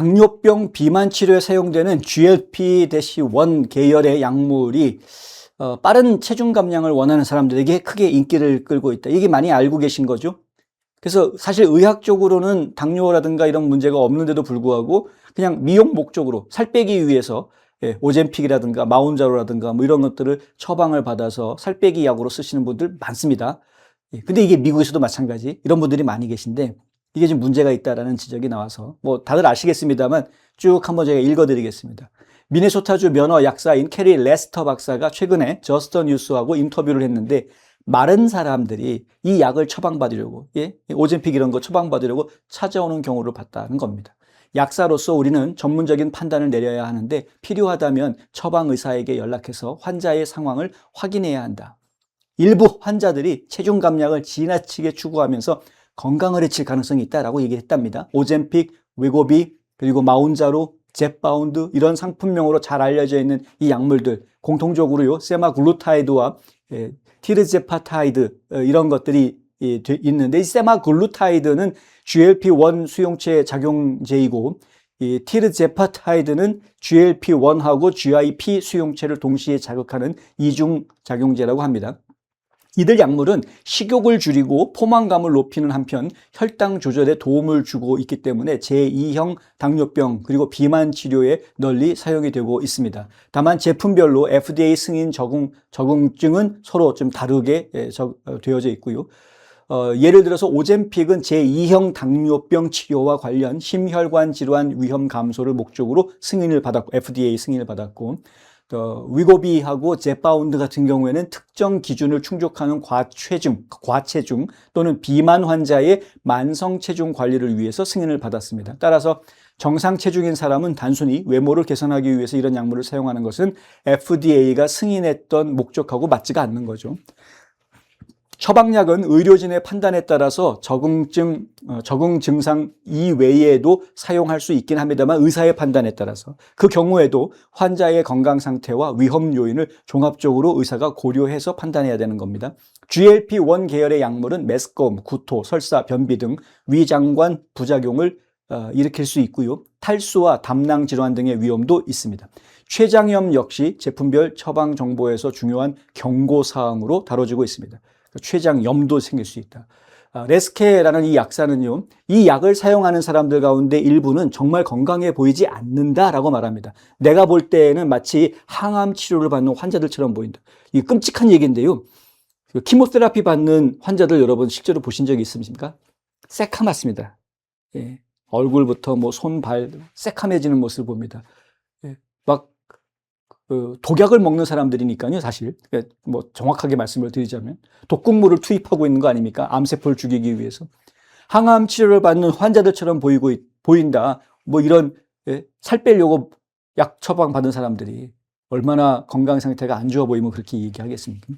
당뇨병 비만 치료에 사용되는 GLP-1 계열의 약물이 빠른 체중 감량을 원하는 사람들에게 크게 인기를 끌고 있다. 이게 많이 알고 계신 거죠? 그래서 사실 의학적으로는 당뇨라든가 이런 문제가 없는데도 불구하고 그냥 미용 목적으로 살 빼기 위해서 오젬픽이라든가 마운자로라든가 뭐 이런 것들을 처방을 받아서 살 빼기 약으로 쓰시는 분들 많습니다. 근데 이게 미국에서도 마찬가지 이런 분들이 많이 계신데 이게 지금 문제가 있다라는 지적이 나와서 뭐 다들 아시겠습니다만 쭉 한번 제가 읽어드리겠습니다. 미네소타주 면허 약사인 캐리 레스터 박사가 최근에 저스터 뉴스하고 인터뷰를 했는데 마른 사람들이 이 약을 처방받으려고 오젬픽 이런 거 처방받으려고 찾아오는 경우를 봤다는 겁니다. 약사로서 우리는 전문적인 판단을 내려야 하는데 필요하다면 처방 의사에게 연락해서 환자의 상황을 확인해야 한다. 일부 환자들이 체중 감량을 지나치게 추구하면서 건강을 해칠 가능성이 있다라고 얘기했답니다. 오젬픽, 웨고비, 그리고 마운자로, 젯바운드 이런 상품명으로 잘 알려져 있는 이 약물들 공통적으로요 세마글루타이드와 티르제파타이드 이런 것들이 있는데 이 세마글루타이드는 GLP-1 수용체 작용제이고 이 티르제파타이드는 GLP-1하고 GIP 수용체를 동시에 자극하는 이중 작용제라고 합니다. 이들 약물은 식욕을 줄이고 포만감을 높이는 한편 혈당 조절에 도움을 주고 있기 때문에 제2형 당뇨병 그리고 비만 치료에 널리 사용이 되고 있습니다. 다만 제품별로 FDA 승인 적응증은 서로 좀 다르게 되어져 있고요. 예를 들어서 오젬픽은 제2형 당뇨병 치료와 관련 심혈관 질환 위험 감소를 목적으로 승인을 받았고 FDA 승인을 받았고 위고비하고 젯바운드 같은 경우에는 특정 기준을 충족하는 과체중 또는 비만 환자의 만성 체중 관리를 위해서 승인을 받았습니다. 따라서 정상 체중인 사람은 단순히 외모를 개선하기 위해서 이런 약물을 사용하는 것은 FDA가 승인했던 목적하고 맞지가 않는 거죠. 처방약은 의료진의 판단에 따라서 적응 증상 이외에도 사용할 수 있긴 합니다만 의사의 판단에 따라서 그 경우에도 환자의 건강 상태와 위험 요인을 종합적으로 의사가 고려해서 판단해야 되는 겁니다. GLP-1 계열의 약물은 메스꺼움, 구토, 설사, 변비 등 위장관 부작용을 일으킬 수 있고요. 탈수와 담낭 질환 등의 위험도 있습니다. 췌장염 역시 제품별 처방 정보에서 중요한 경고사항으로 다뤄지고 있습니다. 췌장염도 생길 수 있다. 레스케라는 이 약사는요, 이 약을 사용하는 사람들 가운데 일부는 정말 건강해 보이지 않는다라고 말합니다. 내가 볼 때에는 마치 항암 치료를 받는 환자들처럼 보인다. 이 끔찍한 얘기인데요. 키모테라피 받는 환자들 여러분 실제로 보신 적이 있으십니까? 새카맣습니다. 얼굴부터 뭐 손, 발 새카매지는 모습을 봅니다. 막 독약을 먹는 사람들이니까요, 사실. 뭐 정확하게 말씀을 드리자면 독극물을 투입하고 있는 거 아닙니까? 암세포를 죽이기 위해서. 항암 치료를 받는 환자들처럼 보인다. 뭐 이런 살 빼려고 약 처방 받은 사람들이 얼마나 건강 상태가 안 좋아 보이면 그렇게 얘기하겠습니까?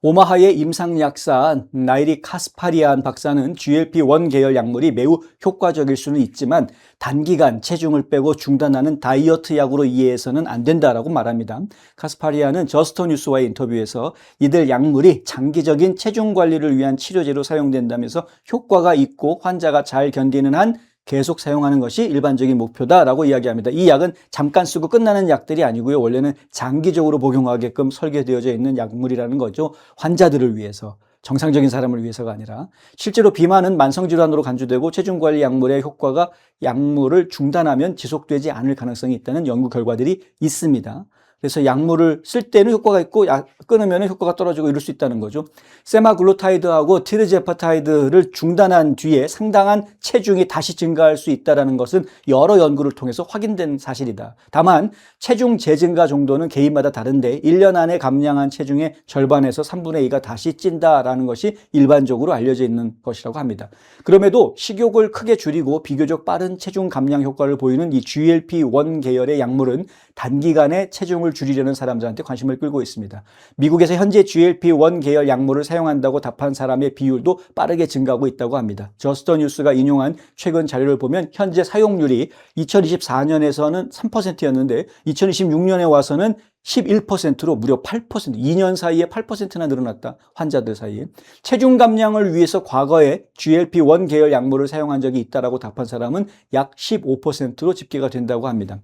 오마하의 임상약사 나이리 카스파리안 박사는 GLP-1 계열 약물이 매우 효과적일 수는 있지만 단기간 체중을 빼고 중단하는 다이어트 약으로 이해해서는 안 된다라고 말합니다. 카스파리안은 저스터 뉴스와의 인터뷰에서 이들 약물이 장기적인 체중 관리를 위한 치료제로 사용된다면서 효과가 있고 환자가 잘 견디는 한 계속 사용하는 것이 일반적인 목표다라고 이야기합니다. 이 약은 잠깐 쓰고 끝나는 약들이 아니고요. 원래는 장기적으로 복용하게끔 설계되어져 있는 약물이라는 거죠. 환자들을 위해서. 정상적인 사람을 위해서가 아니라. 실제로 비만은 만성질환으로 간주되고 체중관리 약물의 효과가 약물을 중단하면 지속되지 않을 가능성이 있다는 연구 결과들이 있습니다. 그래서 약물을 쓸 때는 효과가 있고 끊으면 효과가 떨어지고 이럴 수 있다는 거죠. 세마글루타이드하고 티르제파타이드를 중단한 뒤에 상당한 체중이 다시 증가할 수 있다는 것은 여러 연구를 통해서 확인된 사실이다. 다만 체중 재증가 정도는 개인마다 다른데 1년 안에 감량한 체중의 절반에서 3분의 2가 다시 찐다라는 것이 일반적으로 알려져 있는 것이라고 합니다. 그럼에도 식욕을 크게 줄이고 비교적 빠른 체중 감량 효과를 보이는 이 GLP-1 계열의 약물은 단기간에 체중을 줄이려는 사람들한테 관심을 끌고 있습니다. 미국에서 현재 GLP-1 계열 약물을 사용한다고 답한 사람의 비율도 빠르게 증가하고 있다고 합니다. 저스터 뉴스가 인용한 최근 자료를 보면 현재 사용률이 2024년에서는 3%였는데 2026년에 와서는 11%로 무려 8%, 2년 사이에 8%나 늘어났다. 환자들 사이에. 체중 감량을 위해서 과거에 GLP-1 계열 약물을 사용한 적이 있다라고 답한 사람은 약 15%로 집계가 된다고 합니다.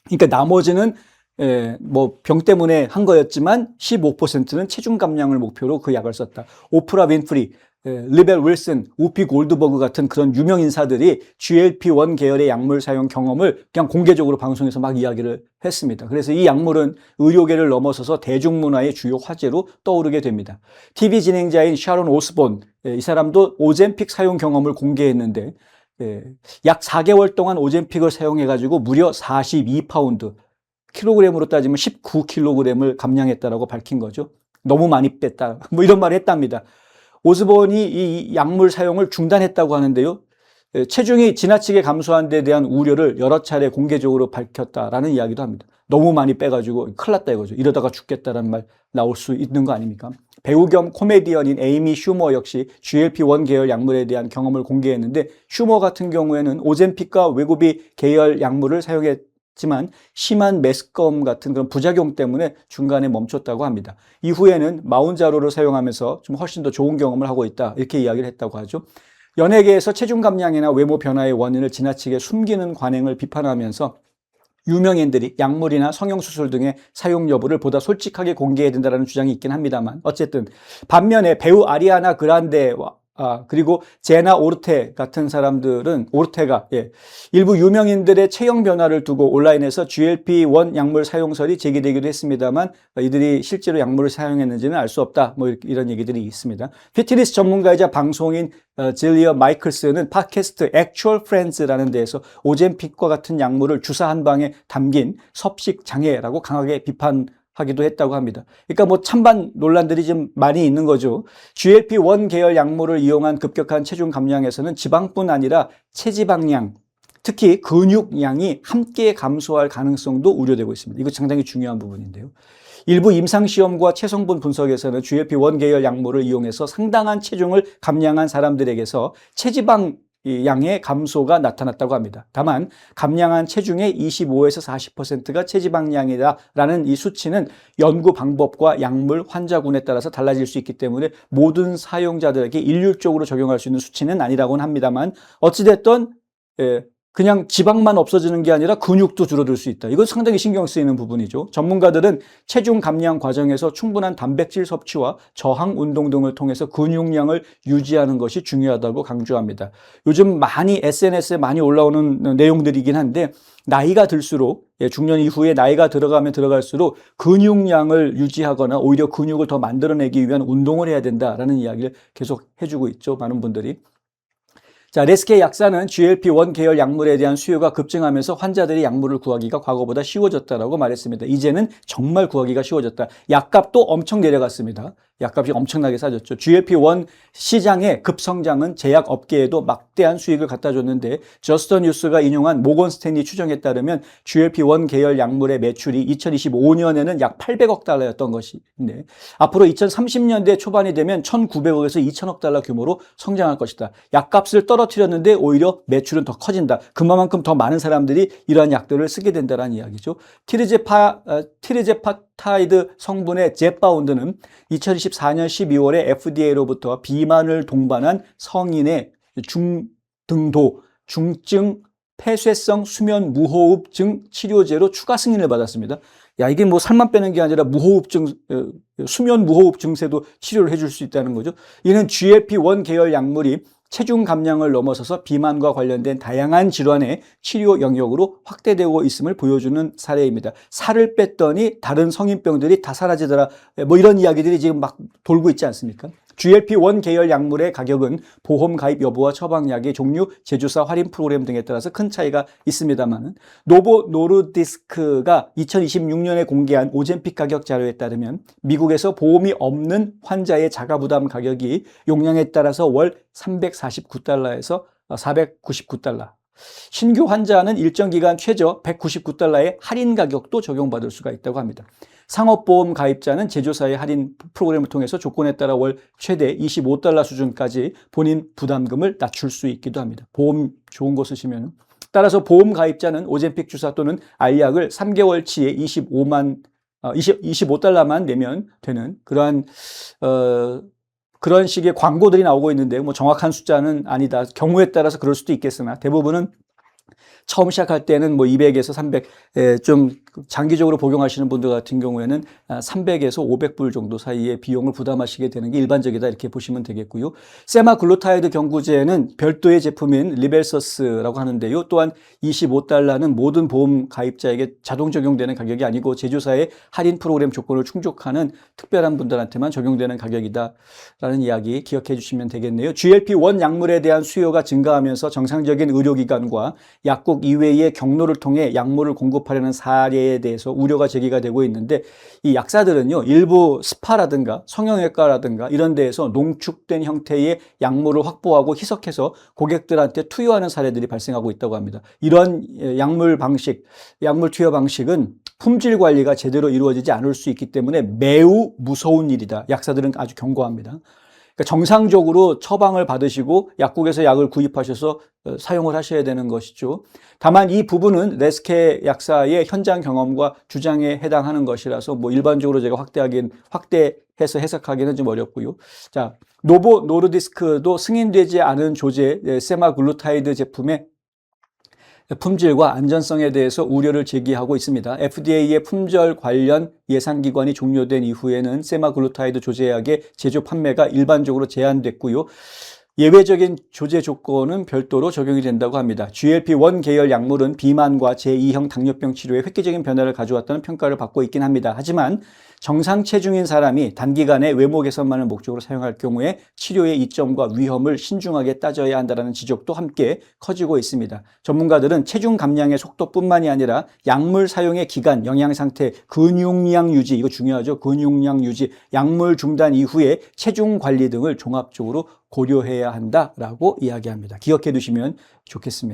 그러니까 나머지는 뭐 병 때문에 한 거였지만 15%는 체중 감량을 목표로 그 약을 썼다. 오프라 윈프리, 리벨 윌슨, 우피 골드버그 같은 그런 유명 인사들이 GLP-1 계열의 약물 사용 경험을 그냥 공개적으로 방송에서 막 이야기를 했습니다. 그래서 이 약물은 의료계를 넘어서서 대중문화의 주요 화제로 떠오르게 됩니다. TV 진행자인 샤론 오스본, 이 사람도 오젬픽 사용 경험을 공개했는데 약 4개월 동안 오젬픽을 사용해가지고 무려 42파운드, 킬로그램으로 따지면 19kg을 감량했다라고 밝힌 거죠. 너무 많이 뺐다. 뭐 이런 말을 했답니다. 오스본이 이 약물 사용을 중단했다고 하는데요. 체중이 지나치게 감소한 데 대한 우려를 여러 차례 공개적으로 밝혔다라는 이야기도 합니다. 너무 많이 빼가지고 큰일 났다 이거죠. 이러다가 죽겠다라는 말 나올 수 있는 거 아닙니까? 배우 겸 코미디언인 에이미 슈머 역시 GLP-1 계열 약물에 대한 경험을 공개했는데 슈머 같은 경우에는 오젬픽과 웨고비 계열 약물을 사용했지만 심한 메스꺼움 같은 그런 부작용 때문에 중간에 멈췄다고 합니다. 이후에는 마운자로를 사용하면서 좀 훨씬 더 좋은 경험을 하고 있다 이렇게 이야기를 했다고 하죠. 연예계에서 체중 감량이나 외모 변화의 원인을 지나치게 숨기는 관행을 비판하면서 유명인들이 약물이나 성형수술 등의 사용 여부를 보다 솔직하게 공개해야 된다는 주장이 있긴 합니다만 어쨌든 반면에 배우 아리아나 그란데와 그리고 제나 오르테 같은 사람들은 오르테가 일부 유명인들의 체형 변화를 두고 온라인에서 GLP-1 약물 사용설이 제기되기도 했습니다만 이들이 실제로 약물을 사용했는지는 알 수 없다. 뭐 이런 얘기들이 있습니다. 피트니스 전문가이자 방송인 질리어 마이클스는 팟캐스트 Actual Friends라는 데에서 오젬픽과 같은 약물을 주사 한 방에 담긴 섭식 장애라고 강하게 비판하기도 했다고 합니다. 그러니까 뭐 찬반 논란들이 좀 많이 있는 거죠. GLP-1 계열 약물을 이용한 급격한 체중 감량에서는 지방뿐 아니라 체지방량, 특히 근육량이 함께 감소할 가능성도 우려되고 있습니다. 이거 상당히 중요한 부분인데요. 일부 임상시험과 체성분 분석에서는 GLP-1 계열 약물을 이용해서 상당한 체중을 감량한 사람들에게서 체지방 양의 감소가 나타났다고 합니다. 다만 감량한 체중의 25에서 40%가 체지방량이다라는 이 수치는 연구 방법과 약물 환자군에 따라서 달라질 수 있기 때문에 모든 사용자들에게 일률적으로 적용할 수 있는 수치는 아니라고는 합니다만 어찌됐든 그냥 지방만 없어지는 게 아니라 근육도 줄어들 수 있다. 이건 상당히 신경 쓰이는 부분이죠. 전문가들은 체중 감량 과정에서 충분한 단백질 섭취와 저항 운동 등을 통해서 근육량을 유지하는 것이 중요하다고 강조합니다. 요즘 많이 SNS에 많이 올라오는 내용들이긴 한데 나이가 들수록 중년 이후에 나이가 들어가면 들어갈수록 근육량을 유지하거나 오히려 근육을 더 만들어내기 위한 운동을 해야 된다라는 이야기를 계속 해주고 있죠. 많은 분들이. 자, 레스케 약사는 GLP-1 계열 약물에 대한 수요가 급증하면서 환자들이 약물을 구하기가 과거보다 쉬워졌다라고 말했습니다. 이제는 정말 구하기가 쉬워졌다. 약값도 엄청 내려갔습니다. 약값이 엄청나게 싸졌죠. GLP-1 시장의 급성장은 제약 업계에도 막대한 수익을 갖다 줬는데 저스터 뉴스가 인용한 모건 스탠리 추정에 따르면 GLP-1 계열 약물의 매출이 2025년에는 약 800억 달러였던 것인데 앞으로 2030년대 초반이 되면 1,900억에서 2,000억 달러 규모로 성장할 것이다. 약값을 떨어뜨렸는데 오히려 매출은 더 커진다. 그만큼 더 많은 사람들이 이러한 약들을 쓰게 된다는 이야기죠. 티르제파타이드 성분의 제파운드는 2024년 12월에 FDA로부터 비만을 동반한 성인의 중등도, 중증 폐쇄성 수면 무호흡증 치료제로 추가 승인을 받았습니다. 야, 이게 뭐 살만 빼는 게 아니라 무호흡증, 수면 무호흡 증세도 치료를 해줄 수 있다는 거죠. 이는 GLP-1 계열 약물이 체중 감량을 넘어서서 비만과 관련된 다양한 질환의 치료 영역으로 확대되고 있음을 보여주는 사례입니다. 살을 뺐더니 다른 성인병들이 다 사라지더라. 뭐 이런 이야기들이 지금 막 돌고 있지 않습니까? GLP-1 계열 약물의 가격은 보험 가입 여부와 처방약의 종류, 제조사 할인 프로그램 등에 따라서 큰 차이가 있습니다만 노보 노르디스크가 2026년에 공개한 오젬픽 가격 자료에 따르면 미국에서 보험이 없는 환자의 자가부담 가격이 용량에 따라서 월 349달러에서 499달러. 신규 환자는 일정 기간 최저 199달러의 할인 가격도 적용받을 수가 있다고 합니다. 상업보험 가입자는 제조사의 할인 프로그램을 통해서 조건에 따라 월 최대 25달러 수준까지 본인 부담금을 낮출 수 있기도 합니다. 보험 좋은 거 쓰시면. 따라서 보험 가입자는 오젬픽 주사 또는 알약을 3개월치에 $25만 내면 되는 그런 식의 광고들이 나오고 있는데 뭐 정확한 숫자는 아니다. 경우에 따라서 그럴 수도 있겠으나 대부분은 처음 시작할 때는 뭐 200에서 300, 좀 장기적으로 복용하시는 분들 같은 경우에는 300에서 500불 정도 사이의 비용을 부담하시게 되는 게 일반적이다 이렇게 보시면 되겠고요. 세마글루타이드 경구제는 별도의 제품인 리벨서스라고 하는데요. 또한 $25는 모든 보험 가입자에게 자동 적용되는 가격이 아니고 제조사의 할인 프로그램 조건을 충족하는 특별한 분들한테만 적용되는 가격이다라는 이야기 기억해 주시면 되겠네요. GLP-1 약물에 대한 수요가 증가하면서 정상적인 의료기관과 약국 이외의 경로를 통해 약물을 공급하려는 사례에 대해서 우려가 제기가 되고 있는데 이 약사들은요, 일부 스파라든가 성형외과라든가 이런 데에서 농축된 형태의 약물을 확보하고 희석해서 고객들한테 투여하는 사례들이 발생하고 있다고 합니다. 이런 약물 투여 방식은 품질 관리가 제대로 이루어지지 않을 수 있기 때문에 매우 무서운 일이다. 약사들은 아주 경고합니다. 그러니까 정상적으로 처방을 받으시고 약국에서 약을 구입하셔서 사용을 하셔야 되는 것이죠. 다만 이 부분은 레스케 약사의 현장 경험과 주장에 해당하는 것이라서 뭐 일반적으로 제가 확대해서 해석하기는 좀 어렵고요. 자, 노보 노르디스크도 승인되지 않은 조제 세마글루타이드 제품의 품질과 안전성에 대해서 우려를 제기하고 있습니다. FDA의 품절 관련 예산기관이 종료된 이후에는 세마글루타이드 조제약의 제조 판매가 일반적으로 제한됐고요. 예외적인 조제 조건은 별도로 적용이 된다고 합니다. GLP-1 계열 약물은 비만과 제2형 당뇨병 치료에 획기적인 변화를 가져왔다는 평가를 받고 있긴 합니다. 하지만 정상 체중인 사람이 단기간에 외모 개선만을 목적으로 사용할 경우에 치료의 이점과 위험을 신중하게 따져야 한다는 지적도 함께 커지고 있습니다. 전문가들은 체중 감량의 속도뿐만이 아니라 약물 사용의 기간, 영양 상태, 근육량 유지, 이거 중요하죠. 근육량 유지, 약물 중단 이후에 체중 관리 등을 종합적으로 고려해야 한다라고 이야기합니다. 기억해 두시면 좋겠습니다.